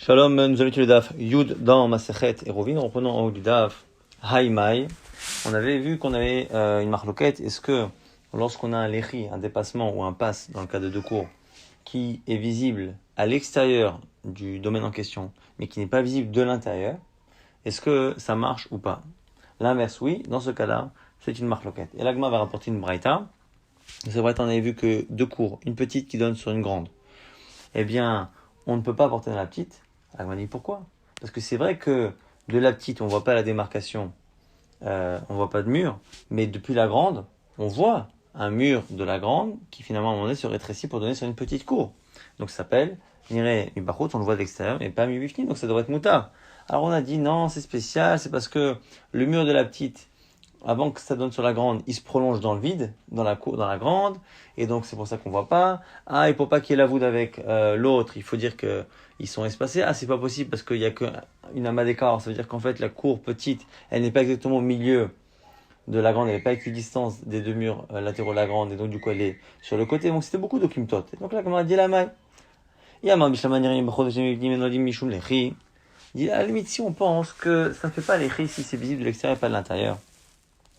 Shalom, nous allons étudier le daf Yud dans Masechet Eruvin. Reprenons en haut du daf Haïmaï. On avait vu qu'on avait une marloquette. Est-ce que lorsqu'on a un lechi, un dépassement ou un pass dans le cas de deux cours, qui est visible à l'extérieur du domaine en question, mais qui n'est pas visible de l'intérieur, est-ce que ça marche ou pas? L'inverse, oui. Dans ce cas-là, c'est une marloquette. Et l'agma va rapporter une braïta. C'est vrai, on avait vu que deux cours, une petite qui donne sur une grande. Eh bien, on ne peut pas porter dans la petite. Alors, on m'a dit pourquoi? Parce que c'est vrai que de la petite, on voit pas la démarcation, on voit pas de mur, mais depuis la grande, on voit un mur de la grande qui finalement à un moment donné se rétrécit pour donner sur une petite cour. Donc ça s'appelle Nire Mibachot, on le voit de l'extérieur, mais pas Mibifni, donc ça devrait être Moutar. Alors on a dit non, c'est spécial, c'est parce que le mur de la petite, avant que ça donne sur la grande, il se prolonge dans le vide, dans la cour, dans la grande, et donc c'est pour ça qu'on voit pas. Ah, et pour pas qu'il y ait la voûte avec l'autre, il faut dire que ils sont espacés. Ah, c'est pas possible parce qu'il y a qu'une amas d'écart. Ça veut dire qu'en fait la cour petite, elle n'est pas exactement au milieu de la grande, elle n'est pas équidistance des deux murs latéraux de la grande, et donc du coup elle est sur le côté. Donc c'était beaucoup d'okimtot. Donc là, comme on a dit la maille, il y a dit à la limite si on pense que ça ne fait pas l'écrit si c'est visible de l'extérieur et pas de l'intérieur.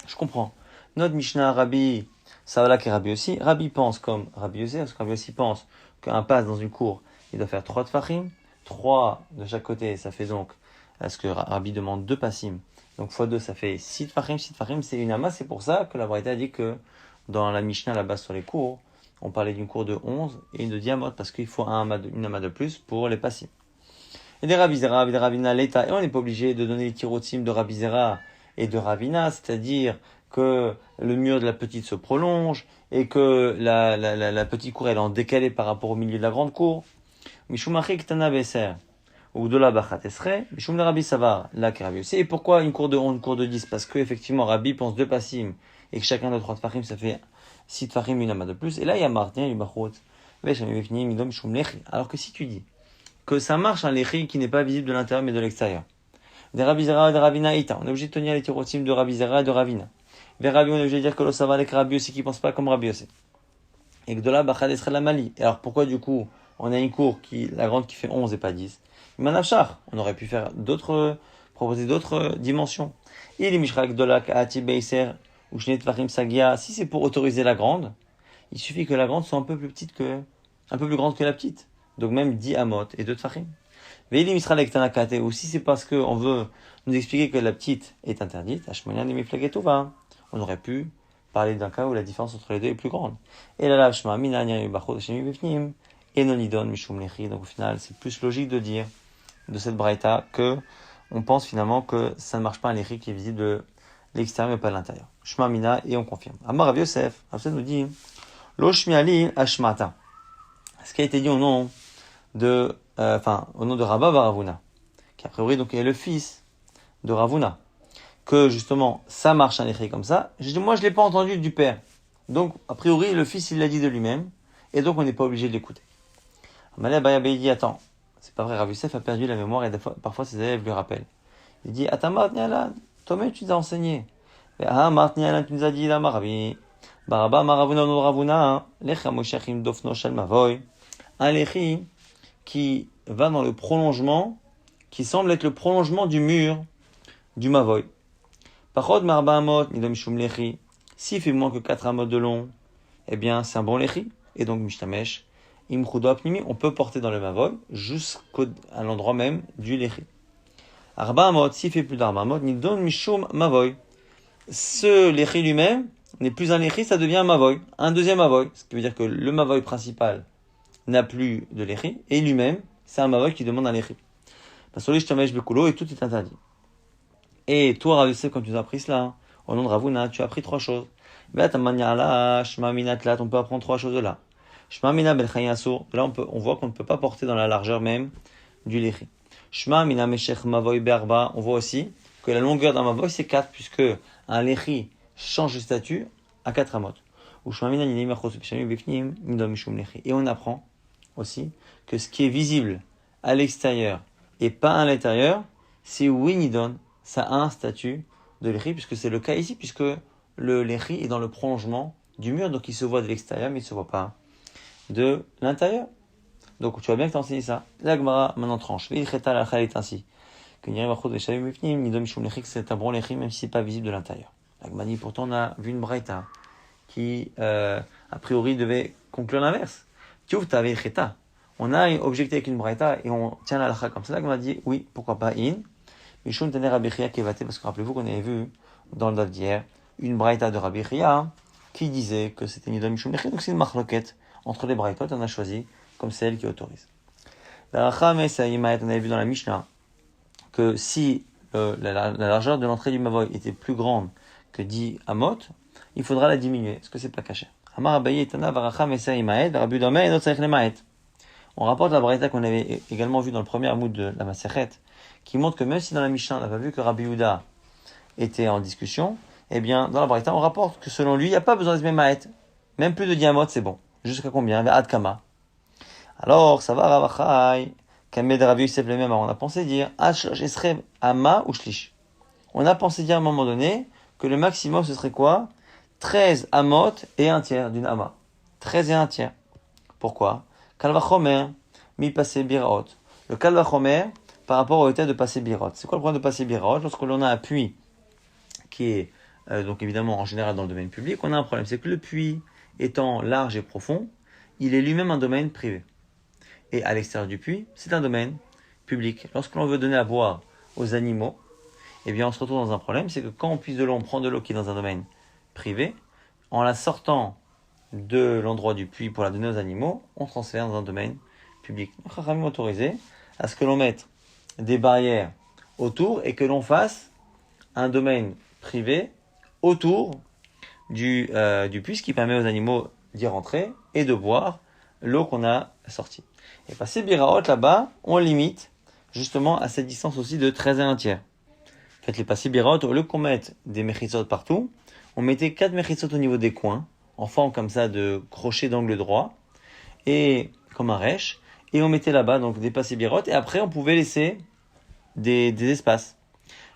Je comprends. Notre Mishnah, Rabbi, ça va là que Rabbi aussi. Rabbi pense comme Rabbi Yosef, parce que Rabbi aussi pense qu'un passe dans une cour, il doit faire 3 tfachim, 3 de chaque côté, ça fait donc, ce que Rabbi demande 2 passim. Donc fois 2, ça fait 6 tfachim, 6 tfachim, c'est une amas, c'est pour ça que la Braïta a dit que dans la Mishnah, là-bas sur les cours, on parlait d'une cour de 11 et une de diamot, parce qu'il faut une amas de plus pour les passim. Et des Rabbi Zera, des Ravina, l'État, et on n'est pas obligé de donner les tirotim de Rabbi Zera et de Ravina, c'est-à-dire que le mur de la petite se prolonge et que la petite cour elle est en décalé par rapport au milieu de la grande cour. Mishumachi ktana beser ou de la bachat esre, mishum Rabbi Savar, là qui Rabbi aussi. Et pourquoi une cour de 11, une cour de 10? Parce que effectivement Rabbi pense 2 passim et que chacun de 3 tfachim ça fait 6 tfachim, une amas de plus. Et là il y a Martin, il bachot, alors que si tu dis que ça marche un lechi qui n'est pas visible de l'intérieur mais de l'extérieur. Des Rabbi Zera et des Ravina Ita. On est obligé de tenir les tirotim de Rabbi Zera et de Ravina. Vers Rabbi, on est obligé de dire que l'Osava avec Rabbi aussi qui pense pas comme Rabbi aussi. Et que de là, Bachad serait la Mali. Et alors pourquoi du coup, on a une cour la grande qui fait 11 et pas 10? Manafchar. On aurait pu faire proposer d'autres dimensions. Il est Mishrak Dolak Ati Beiser ou Shnet Vachim Sagia. Si c'est pour autoriser la grande, il suffit que la grande soit un peu plus grande que la petite. Donc même 10 amot et 2 tfachim. Veili misralek tanakate, ou si c'est parce qu'on veut nous expliquer que la petite est interdite, ashmonian et miflagetova. On aurait pu parler d'un cas où la différence entre les deux est plus grande. Et là, shma minanya yubachot shemi bifnim, et nonidon mishum lechi. Donc au final, c'est plus logique de dire de cette braïta que on pense finalement que ça ne marche pas un lechi qui est visible de l'extérieur mais pas de l'intérieur. Shma mina, et on confirme. Amar Rav Yosef, Rav Yosef nous dit, lo shmiali ashmata. Ce qui a été dit au nom de au nom de Rabba bar Ravuna, qui a priori donc est le fils de Ravuna, que justement ça marche un écrit comme ça. Moi je l'ai pas entendu du père, donc a priori le fils il l'a dit de lui-même, et donc on n'est pas obligé de l'écouter. Amalé Bayabe dit attends, c'est pas vrai, Rav Yosef a perdu la mémoire et parfois ses élèves lui rappellent. Il dit Atamat Nialan, toi-même tu nous as enseigné. Ah Mart Nialan tu nous as dit la Maravi. Baraba Maravuna no Ravuna, lecha moshachim dofno shel mavoy. Un lechi qui va dans le prolongement, qui semble être le prolongement du mur du Mavoy. Pachod marba amot, nidom shum lechi. S'il fait moins que 4 amot de long, eh bien, c'est un bon lechi. Et donc, mishtamesh, imchudo apnimi, on peut porter dans le Mavoy jusqu'à l'endroit même du lechi. Arba amot, s'il fait plus d'arba amot, nidom mishum Mavoy. Ce lechi lui-même n'est plus un lechi, ça devient un Mavoy. Un deuxième Mavoy. Ce qui veut dire que le Mavoy principal n'a plus de l'échi, et lui-même, c'est un mavoy qui demande un l'échi. Parce que l'ishtamesh bekulo, et tout est interdit. Et toi, Rav Yosef, quand tu nous as appris cela, au nom de Ravuna, tu as appris 3 choses. On peut apprendre 3 choses de là. Là, on voit qu'on ne peut pas porter dans la largeur même du l'échi. On voit aussi que la longueur d'un mavoy, c'est 4, puisque un l'échi change de statut à 4 amot. Et on apprend aussi que ce qui est visible à l'extérieur et pas à l'intérieur, c'est winidon, ça a un statut de l'échi, puisque c'est le cas ici, puisque le l'échi est dans le prolongement du mur, donc il se voit de l'extérieur, mais il ne se voit pas de l'intérieur. Donc tu vois bien que tu as enseigné ça. La Gemara maintenant tranche. Veilcheta la halakha est ainsi. Que Nirem Achot Veshavim Mifnim, Nidom Mishum Lechik, c'est un bron lechim, même si c'est pas visible de l'intérieur. La Gemara dit pourtant on a vu une braïta qui, a priori, devait conclure l'inverse. Tiouf ta veilcheta. On a objecté avec une braïta et on tient la halakha comme ça. La Gemara dit oui, pourquoi pas in. Mishum Taner Rabbi Chia Kevate, parce que rappelez-vous qu'on avait vu dans le date d'hier une braïta de Rabbi Chia qui disait que c'était Nidom Mishum Lechik, donc c'est une marloquette entre les braïtot, on a choisi comme celle qui autorise. La halakha, ça on avait vu dans la Mishnah que si la largeur de l'entrée du Mavoy était plus grande que 10 amot, il faudra la diminuer, parce que c'est pas caché. On rapporte la braïta qu'on avait également vu dans le premier amoud de la Masechet, qui montre que même si dans la Mishnah on n'a pas vu que Rabbi Yehuda était en discussion, eh bien dans la braïta on rapporte que selon lui il n'y a pas besoin de se mettre même plus de 10 amot c'est bon. Jusqu'à combien? Ad kama. Alors ça va Ravachai. Kamed Rabbi Yosef le même, on a pensé dire Esrem Ama ou Shlish. On a pensé dire à un moment donné que le maximum ce serait quoi? 13 amot et un tiers d'une ama. 13 et un tiers. Pourquoi? Kalvachomer, mi passer biraot. Le kalvachomer par rapport au état de passer biraot. C'est quoi le problème de passer biraot? Lorsque l'on a un puits qui est donc évidemment en général dans le domaine public, on a un problème. C'est que le puits étant large et profond, il est lui-même un domaine privé. Et à l'extérieur du puits, c'est un domaine public. Lorsque l'on veut donner à boire aux animaux, eh bien on se retrouve dans un problème, c'est que quand on puise de l'eau, on prend de l'eau qui est dans un domaine privé, en la sortant de l'endroit du puits pour la donner aux animaux, on transfère dans un domaine public. Donc, Chachamim autorisé à ce que l'on mette des barrières autour et que l'on fasse un domaine privé autour du puits, ce qui permet aux animaux d'y rentrer et de boire l'eau qu'on a sortie. Et passer biraot là-bas, on limite justement à cette distance aussi de 13 et un tiers. En fait, les passer biraot, au lieu qu'on mette des mechitsot partout, on mettait 4 mechitsot au niveau des coins, en forme comme ça de crochet d'angle droit, et comme un rêche, et on mettait là-bas donc des passer biraot, et après on pouvait laisser des espaces.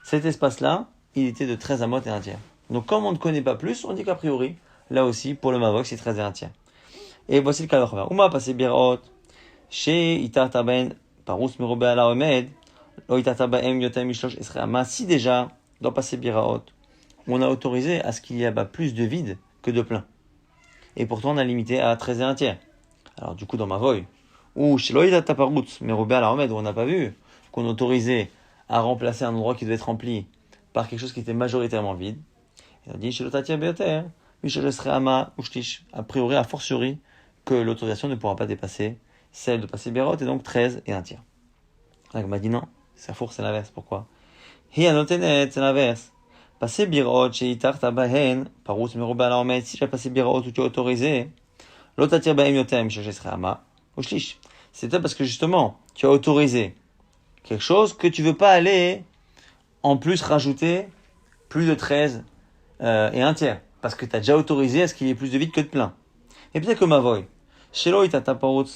Cet espace-là, il était de 13 amot et un tiers. Donc comme on ne connaît pas plus, on dit qu'a priori, là aussi, pour le Mavok, c'est 13 et un tiers. Et voici le cas de Ouma passer biraot. Chez Itartaben, Parous Merobé ala Omed, Lo Itartaben Yotem Mishlosh Esreama, si déjà, dans Passer Biraot, on a autorisé à ce qu'il y ait plus de vide que de plein. Et pourtant, on a limité à 13 et un tiers. Alors, du coup, dans Mavoy, ou chez Lo Itartaparous Merobé ala Omed, où on n'a pas vu qu'on autorisait à remplacer un endroit qui devait être rempli par quelque chose qui était majoritairement vide, et on dit chez Lotatia Beoter, Mishlosh Esreama ou Shtish, a priori, a fortiori, que l'autorisation ne pourra pas dépasser celle de passer Biraot est donc 13 et un tiers. Donc, on m'a dit non, c'est faux, c'est l'inverse. Pourquoi? C'est l'inverse. Passer Biraot chez Itar Tabahen, Parous Merobé ala Omed, si j'ai passé Biraot où tu es autorisé, l'autre attire Bahem Yotem, je serai Ama, ou Shlish. C'est parce que justement, tu as autorisé quelque chose que tu veux pas aller en plus rajouter plus de 13 et un tiers. Parce que tu as déjà autorisé à ce qu'il y ait plus de vide que de plein. Et peut-être que Mavoy, chez Lo Itar Taparous,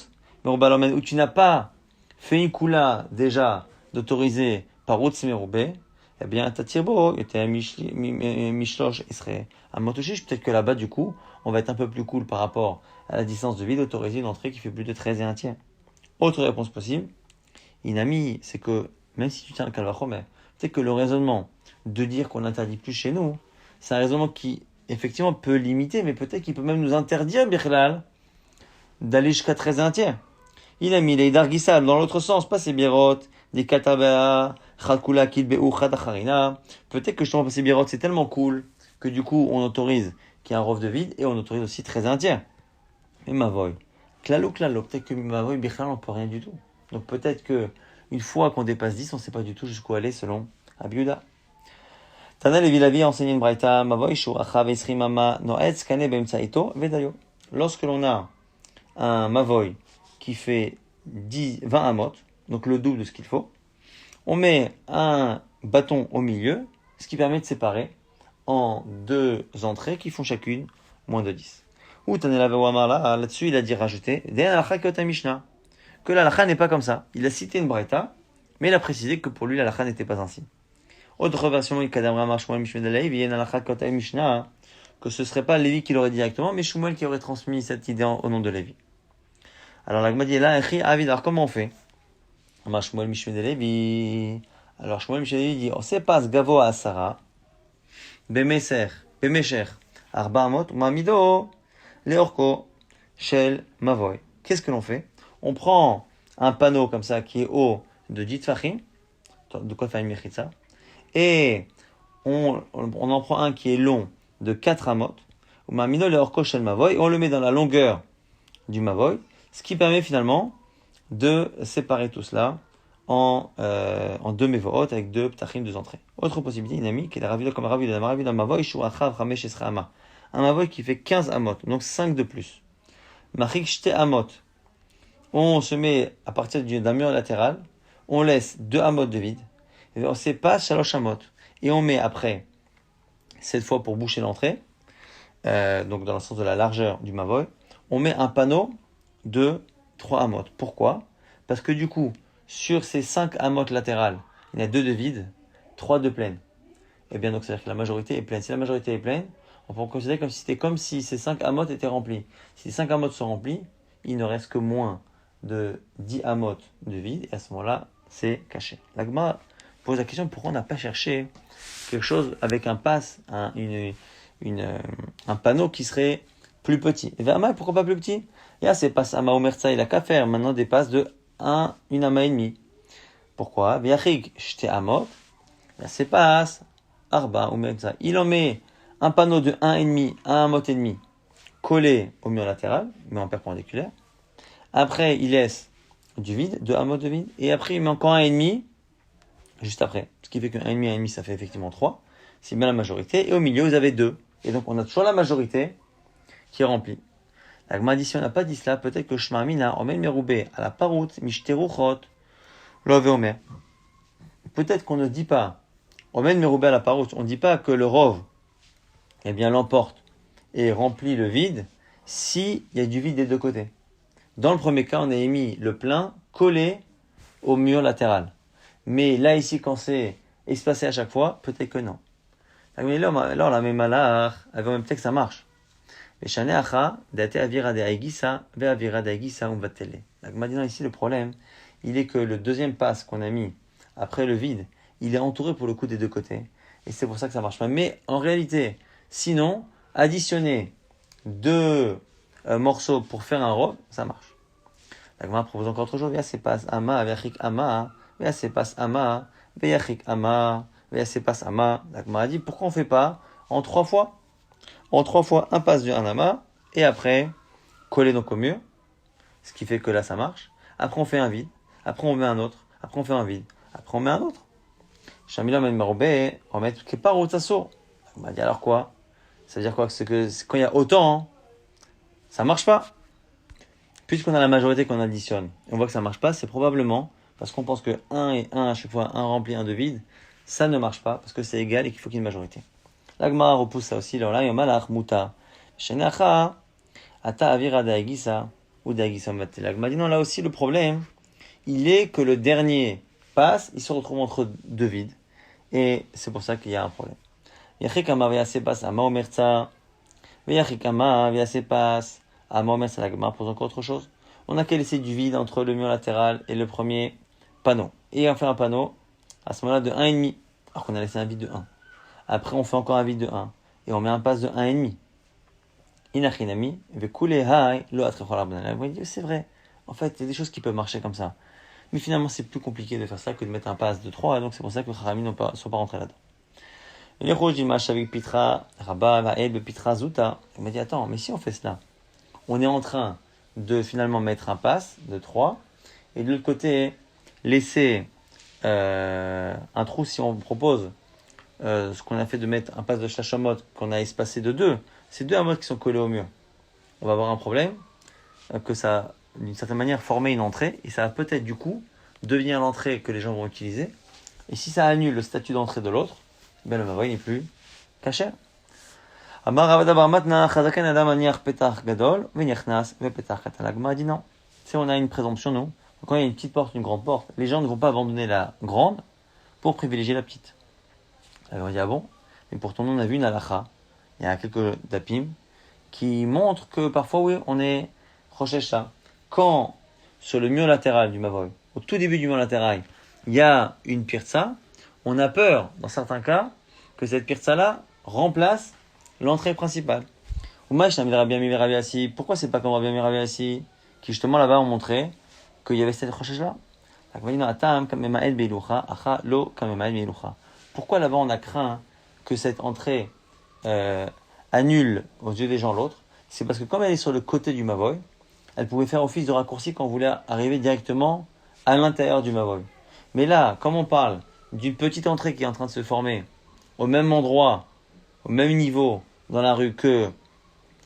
où tu n'as pas fait une coula déjà d'autoriser par Routz Merobé, eh bien, Tatirbo, était un Mishlosh, il serait un Motoshish. Peut-être que là-bas, du coup, on va être un peu plus cool par rapport à la distance de vide, autoriser une entrée qui fait plus de 13 et un tiers. Autre réponse possible, Inami, c'est que, même si tu tiens le Kalvachomer, peut-être que le raisonnement de dire qu'on n'interdit plus chez nous, c'est un raisonnement qui, effectivement, peut limiter, mais peut-être qu'il peut même nous interdire, Birlal, d'aller jusqu'à 13 et un tiers. Il a mis les dargissal dans l'autre sens, pas ces birot, des katabea, chakula kilbeu, chadacharina. Peut-être que justement, ces birot, c'est tellement cool que du coup, on autorise qu'il y a un rov de vide et on autorise aussi 13 et un tiers. Mais Mavoy, klalo, peut-être que Mavoy, Bichal, on peut rien du tout. Donc peut-être que une fois qu'on dépasse 10, on ne sait pas du tout jusqu'où aller selon Abiuda. Tana Levi Lavi a enseigné une braïta, Mavoy, Shuracha, Vesrimama, Noetz, Kane, Bemtsaito, Vedayo. Lorsque l'on a un Mavoy qui fait 20 amot, donc le double de ce qu'il faut. On met un bâton au milieu, ce qui permet de séparer en deux entrées qui font chacune moins de 10. Ou là-dessus, il a dit rajouter que la halakha n'est pas comme ça. Il a cité une braïta, mais il a précisé que pour lui, la halakha n'était pas ainsi. Autre version, il que ce serait pas Lévi qui l'aurait dit directement, mais Shmuel qui aurait transmis cette idée au nom de Lévi. Alors l'agma dit là, écrit Avid, alors comment on fait? Amar Shmuel Mishmei de Levi. Alors Shmuel Mishmei de Levi dit, on sait pas ce gavo à Sarah, Bemeser, Bemesher, Arba Amot, Mamido, Leorko, Shel Mavoy. Qu'est-ce que l'on fait? On prend un panneau comme ça qui est haut de 10 tfachim, de quoi faire une mechitza, et on en prend un qui est long de 4 amot, ou Mamido, Leorko, Shel Mavoy, et on le met dans la longueur du Mavoy, ce qui permet finalement de séparer tout cela en deux mevohot avec deux ptachim, deux entrées. Autre possibilité, une amie, qui est la ravida comme ravida, ravida mavoy, shuachav, ramesh esra ama. Un mavoy qui fait 15 amot, donc 5 de plus. Machik shte amot. On se met à partir d'un mur latéral, on laisse 2 amot de vide, et on sépare shalosh amot. Et on met après, cette fois pour boucher l'entrée, donc dans le sens de la largeur du mavoy, on met un panneau de 3 amot. Pourquoi? Parce que du coup, sur ces 5 amotes latérales, il y en a 2 de vides, 3 de pleines. Et bien donc, c'est-à-dire que la majorité est pleine. Si la majorité est pleine, on peut considérer comme si c'était comme si ces 5 amotes étaient remplis. Si les 5 amotes sont remplis, il ne reste que moins de 10 amotes de vide, et à ce moment-là, c'est caché. L'agma pose la question pourquoi on n'a pas cherché quelque chose avec un pass, un panneau qui serait plus petit. Et bien, pourquoi pas plus petit? Et là, c'est passe ama omerza, il a qu'à faire maintenant des passes de une ama et demi. Pourquoi? Viachik shte amot, là c'est passe arba omerza. Il en met un panneau de 1,5 à 1 amot et demi collé au mur latéral, mais en perpendiculaire. Après, il laisse du vide, 2 amot de vide, et après il met encore 1,5 juste après. Ce qui fait que 1,5, ça fait effectivement 3. C'est bien la majorité. Et au milieu, vous avez 2. Et donc, on a toujours la majorité qui est remplie. La Gemara dit, si on n'a pas dit cela, peut-être que Shma Amina, Omen Meroubé, à la Parout, Mishteruchot, Love Omer. Peut-être qu'on ne dit pas, Omen Meroubé à la Parout, on ne dit pas que le Rov, eh bien, l'emporte et remplit le vide, s'il y a du vide des deux côtés. Dans le premier cas, on a émis le plein collé au mur latéral. Mais là, ici, quand c'est espacé à chaque fois, peut-être que non. Mais là, la même malach, avec le même texte, ça marche. La Gemara dit non, ici le problème, il est que le deuxième passe qu'on a mis après le vide, il est entouré pour le coup des deux côtés. Et c'est pour ça que ça marche pas. Mais en réalité, sinon, additionner 2 morceaux pour faire un rov, ça marche. La Gemara propose encore autre chose. Via c'est passe ama, viachik ama, via c'est passe ama, viachik ama, via c'est passe ama. La Gemara dit pourquoi on fait pas en 3 fois? En 3 fois, un passe de un ama, et après, coller donc au mur, ce qui fait que là, ça marche. Après, on fait un vide, après, on met un autre, après, on fait un vide, après, on met un autre. Shamila Menmarobé, on met quelque part au tassour. On m'a dit alors quoi? Ça veut dire quoi? C'est que quand il y a autant, hein, ça marche pas. Puisqu'on a la majorité qu'on additionne, et on voit que ça marche pas, c'est probablement parce qu'on pense que 1 et 1 à chaque fois, 1 rempli, 1 de vide, ça ne marche pas, parce que c'est égal et qu'il faut qu'il y ait une majorité. L'agma repousse ça aussi, là, yomalach muta. Shenacha, ata avira daegisa, ou daegisa mate. L'agma dit non, là aussi, le problème, il est que le dernier passe, il se retrouve entre deux vides. Et c'est pour ça qu'il y a un problème. Yachikama via se passe à maomerza, yachikama via se passe à maomerza. L'agma pose encore autre chose. On a qu'à laisser du vide entre le mur latéral et le premier panneau. Et on fait un panneau, à ce moment-là, de 1,5, alors qu'on a laissé un vide de 1. Après, on fait encore un vide de 1. Et on met un passe de 1,5. Inachinami, c'est vrai. En fait, il y a des choses qui peuvent marcher comme ça. Mais finalement, c'est plus compliqué de faire ça que de mettre un passe de 3. Et donc, c'est pour ça que les Chachamim ne sont pas rentrés là-dedans. Et les Rojimash avec Pitra, Rabba, Vaed, Pitra, Zuta. Il m'a dit, attends, mais si on fait cela, on est en train de finalement mettre un passe de 3. Et de l'autre côté, laisser un trou si on propose. Ce qu'on a fait de mettre un passe de Shachamot qu'on a espacé de 2, c'est 2 amotes qui sont collés au mur. On va avoir un problème, que ça, d'une certaine manière, former une entrée, et ça va peut-être du coup devenir l'entrée que les gens vont utiliser. Et si ça annule le statut d'entrée de l'autre, ben le mavoy n'est plus caché. Amar Ravadabar Matna, Chazaken Adam Aniach Petach Gadol, Veniachnas, Vepetach Katalagma dit non. Si on a une présomption, nous, quand il y a une petite porte, une grande porte, les gens ne vont pas abandonner la grande pour privilégier la petite. Alors on dit, ah bon? Mais pourtant, on a vu une halakha, il y a quelques dapim, qui montrent que parfois, oui, on est rochecha. quand, sur le mur latéral du Mavoy, au tout début du mur latéral, il y a une pirtsa, on a peur, dans certains cas, que cette pirtsa-là remplace l'entrée principale. Pourquoi c'est pas comme Rabbi Ami Rabbi Assi, qui justement là-bas ont montré qu'il y avait cette recherche-là? Pourquoi là-bas on a craint que cette entrée annule aux yeux des gens l'autre? C'est parce que comme elle est sur le côté du Mavoy, elle pouvait faire office de raccourci quand on voulait arriver directement à l'intérieur du Mavoy. Mais là, comme on parle d'une petite entrée qui est en train de se former au même endroit, au même niveau dans la rue que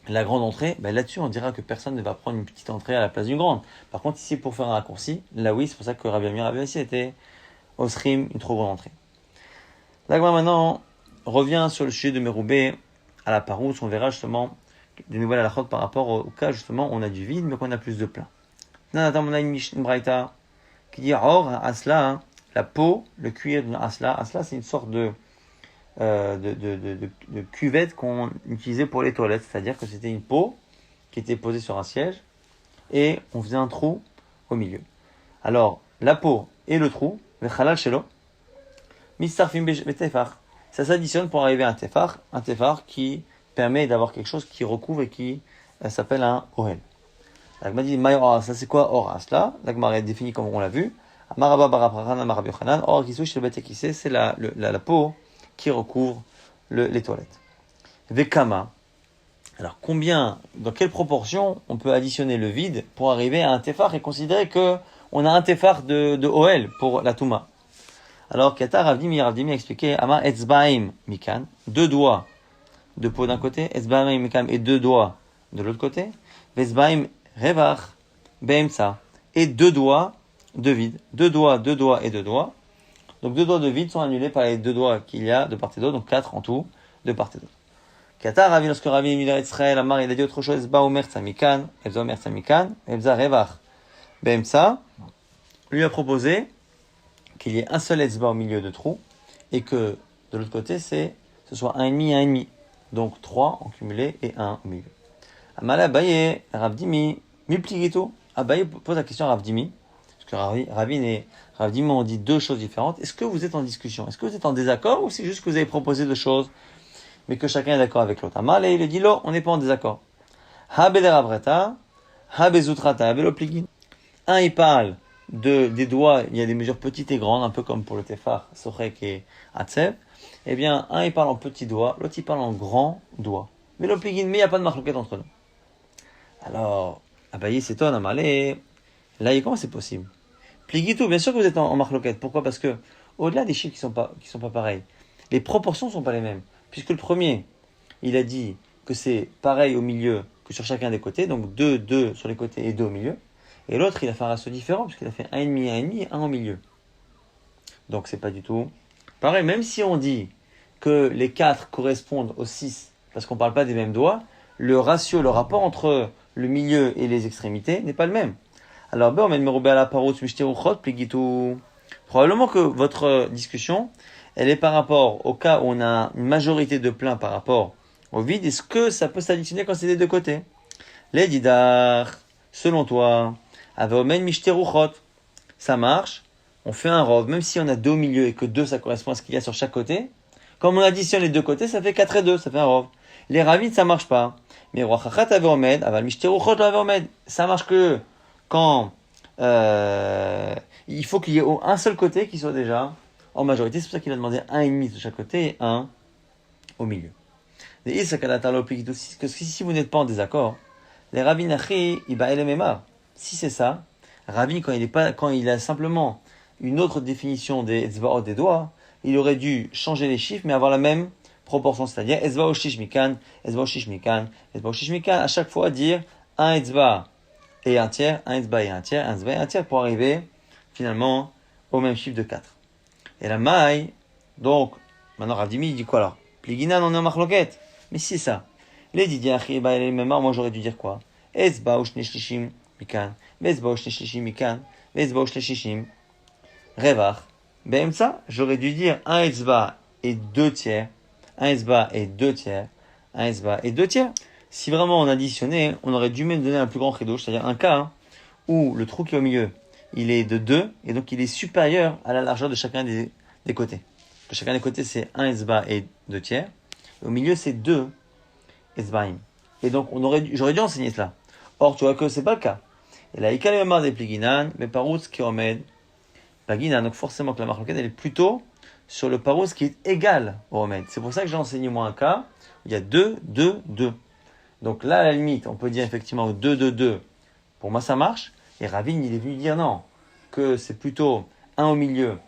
la grande entrée, ben là-dessus on dira que personne ne va prendre une petite entrée à la place d'une grande. Par contre ici pour faire un raccourci, là oui c'est pour ça que Rabbi Ami Rabbi Assi était Osrim, une trop grande entrée. Là maintenant revient sur le sujet de Meroubé à la Parousse, on verra justement des nouvelles halachot par rapport au cas justement où on a du vide mais qu'on a plus de plein. Là on a une braïta qui dit or asla, la peau, le cuir de asla. Asla c'est une sorte de cuvette qu'on utilisait pour les toilettes, c'est-à-dire que c'était une peau qui était posée sur un siège et on faisait un trou au milieu. Alors, la peau et le trou, ça s'additionne pour arriver à un tefar qui permet d'avoir quelque chose qui recouvre et qui s'appelle un ohel. L'agma dit, ça c'est quoi or asla? L'agma est défini comme on l'a vu. Or, c'est la peau qui recouvre les toilettes. Vekama. Alors dans quelle proportion on peut additionner le vide pour arriver à un tefar et considérer que on a un tefar de OL pour la Touma? Alors Kata Ravdimi a expliqué Ama etzbaim mikan, 2 doigts de peau d'un côté, etzbaim mikan et 2 doigts de l'autre côté, vezbaim revach beimsa et 2 doigts de vide, 2 doigts et 2 doigts. Donc 2 doigts de vide sont annulés par les 2 doigts qu'il y a de part et d'autre, donc 4 en tout, de part et d'autre. Kata Ravi, lorsque Ravi Miler Israël, Amar, il a dit autre chose, Ezba Omer Tzamikan, Ebza Omer Tzamikan, Ebza Revach, Beemsa, lui a proposé qu'il y ait un seul Ezba au milieu de trou, et que de l'autre côté, ce soit 1,5 et 1,5. Donc 3 en cumulé et 1 au milieu. Amala Abaye, Ravdimi, Milpligito. Abaye pose la question à Ravdimi, parce que Ravine et Ravdimi ont dit 2 choses différentes. Est-ce que vous êtes en discussion? Est-ce que vous êtes en désaccord ou c'est juste que vous avez proposé 2 choses, mais que chacun est d'accord avec l'autre? Amala, il dit on n'est pas en désaccord. Habederabreta, Habezutrata, Habelopligin. Un, il parle des doigts, il y a des mesures petites et grandes, un peu comme pour le tefar, Sochek et Atsev. Eh bien, un, il parle en petits doigts, l'autre, il parle en grands doigts. Mais il n'y a pas de marloquette entre nous. Alors, Abaye s'étonne, Amalé. Là, comment c'est possible? Pligito, bien sûr que vous êtes en marloquette. Pourquoi? Parce que, au-delà des chiffres qui sont pas pareils, les proportions sont pas les mêmes. Puisque le premier, il a dit que c'est pareil au milieu que sur chacun des côtés, donc 2 sur les côtés et 2 au milieu. Et l'autre, il a fait un ratio différent, puisqu'il a fait 1,5 et 1 au milieu. Donc c'est pas du tout pareil. Même si on dit que les 4 correspondent aux 6, parce qu'on parle pas des mêmes doigts, le ratio, le rapport entre le milieu et les extrémités n'est pas le même. Alors, probablement que votre discussion, elle est par rapport au cas où on a une majorité de plein par rapport au vide. Est-ce que ça peut s'additionner quand c'est des 2 côtés? Les didar, selon toi, aveomen mishteruchot, ça marche. On fait un rov, même si on a 2 au milieu et que 2 ça correspond à ce qu'il y a sur chaque côté. Comme on additionne les 2 côtés, ça fait 4 et 2, ça fait un rov. Les ravides, ça marche pas. Mais rochachat aveomed, aval mishteruchot aveomed, ça marche que quand il faut qu'il y ait un seul côté qui soit déjà en majorité. C'est pour ça qu'il a demandé 1,5 de chaque côté et 1 au milieu. Que si vous n'êtes pas en désaccord, les rabbins si c'est ça, Rabbi quand il a simplement une autre définition des etzbaot des doigts, il aurait dû changer les chiffres mais avoir la même proportion, c'est-à-dire etzbaot shish mikan, etzbaot shish mikan, etzbaot shish mikan, à chaque fois dire un etzba et un tiers, un etzba et un tiers, un etzba et un tiers pour arriver finalement au même chiffre de 4. Et la maille, donc, maintenant Ravdimi il dit quoi alors? Pligina non est en marloquette. Mais si c'est ça. Les Didier Achiba et les Memar, moi j'aurais dû dire quoi? Ezba ou shneshishim mikan, vezba ou shneshishim mikan, vezba ou shneshishim revach. Ben ça, j'aurais dû dire un ezba et 2 tiers, un ezba et 2 tiers, un ezba et 2 tiers. Si vraiment on additionnait, on aurait dû même donner un plus grand chidouche, c'est-à-dire un cas où le trou qui est au milieu, il est de 2, et donc il est supérieur à la largeur de chacun des côtés. Chacun des côtés, c'est 1 esba et 2 tiers. Et au milieu, c'est 2 esbaim. Et donc, j'aurais dû enseigner cela. Or, tu vois que c'est pas le cas. Et là, Ikal Yomar des Pliginan, mais Parous qui omed Pagina. Donc, forcément que la marque elle est plutôt sur le Parous qui est égal au Omed. C'est pour ça que j'ai enseigné moi un cas où il y a 2, 2, 2. Donc là, à la limite, on peut dire effectivement 2, 2, 2. Pour moi, ça marche. Et Ravine, il est venu dire non, que c'est plutôt un au milieu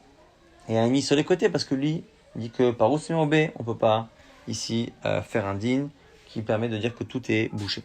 et un mis sur les côtés, parce que lui, il dit que par où c'est en B, on ne peut pas ici faire un din qui permet de dire que tout est bouché.